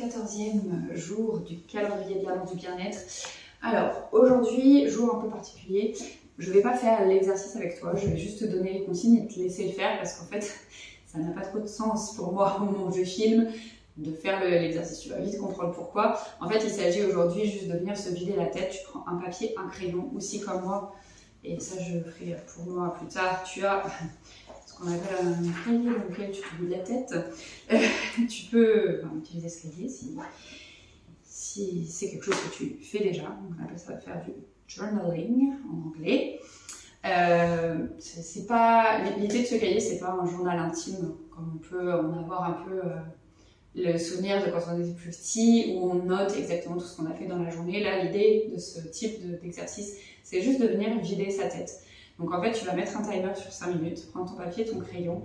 14e jour du calendrier de l'Avent du bien-être. Alors aujourd'hui, jour un peu particulier, je ne vais pas faire l'exercice avec toi, je vais juste te donner les consignes et te laisser le faire parce qu'en fait ça n'a pas trop de sens pour moi au moment où je filme de faire l'exercice, tu vas vite comprendre pourquoi. En fait il s'agit aujourd'hui juste de venir se vider la tête, tu prends un papier, un crayon, aussi comme moi, et ça je le ferai pour moi plus tard. Tu as ce qu'on appelle un cahier dans lequel tu te vides la tête. Tu peux utiliser ce cahier si c'est quelque chose que tu fais déjà. On appelle ça faire du journaling en anglais. L'idée de ce cahier, c'est pas un journal intime comme on peut en avoir un peu le souvenir de quand on était plus petit, où on note exactement tout ce qu'on a fait dans la journée. Là, l'idée de ce type d'exercice, c'est juste de venir vider sa tête. Donc en fait, tu vas mettre un timer sur 5 minutes, prendre ton papier, ton crayon,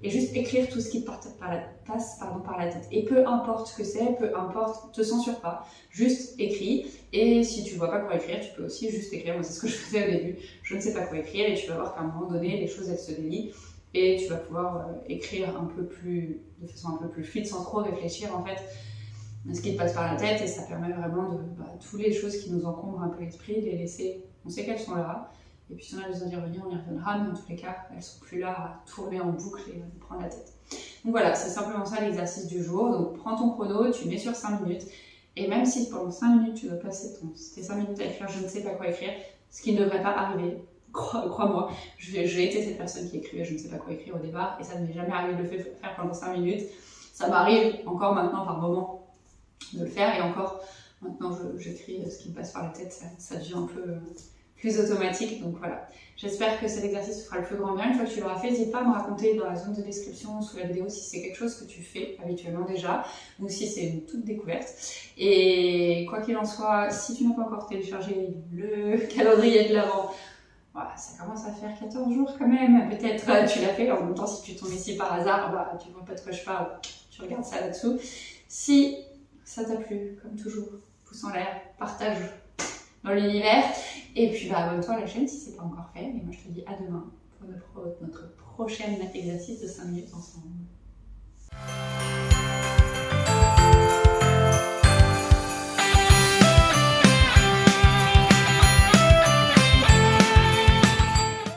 et juste écrire tout ce qui te passe par la tête. Et peu importe ce que c'est, peu importe, te censure pas, juste écris. Et si tu vois pas quoi écrire, tu peux aussi juste écrire. Moi, c'est ce que je faisais au début. Je ne sais pas quoi écrire, et tu vas voir qu'à un moment donné, les choses elles se délient. Et tu vas pouvoir écrire de façon un peu plus fluide, sans trop réfléchir en fait à ce qui te passe par la tête. Et ça permet vraiment de toutes les choses qui nous encombrent un peu l'esprit, de les laisser. On sait qu'elles sont là. Et puis si on a besoin d'y revenir, on y reviendra, mais en tous les cas, elles sont plus là à tourner en boucle et à nous prendre la tête. Donc voilà, c'est simplement ça l'exercice du jour. Donc prends ton chrono, tu mets sur 5 minutes, et même si pendant 5 minutes tu dois passer tes 5 minutes à écrire, je ne sais pas quoi écrire, ce qui ne devrait pas arriver, crois-moi, j'ai été cette personne qui écrivait je ne sais pas quoi écrire au départ, et ça ne m'est jamais arrivé de le faire pendant 5 minutes. Ça m'arrive encore maintenant par moment de le faire, et encore maintenant j'écris ce qui me passe par la tête, ça devient un peu plus automatique. Donc voilà, j'espère que cet exercice te fera le plus grand bien. Une fois que tu l'auras fait, n'hésite pas à me raconter dans la zone de description sous la vidéo si c'est quelque chose que tu fais habituellement déjà, ou si c'est une toute découverte. Et quoi qu'il en soit, si tu n'as pas encore téléchargé le calendrier de l'Avent, voilà, ça commence à faire 14 jours quand même, peut-être tu l'as fait. En même temps, si tu tombes ici par hasard, tu vois pas de quoi je parle, tu regardes ça là-dessous. Si ça t'a plu, comme toujours, pouce en l'air, partage dans l'univers, et puis abonne-toi à la chaîne si c'est pas encore fait. Et moi je te dis à demain pour notre prochain exercice de 5 minutes ensemble.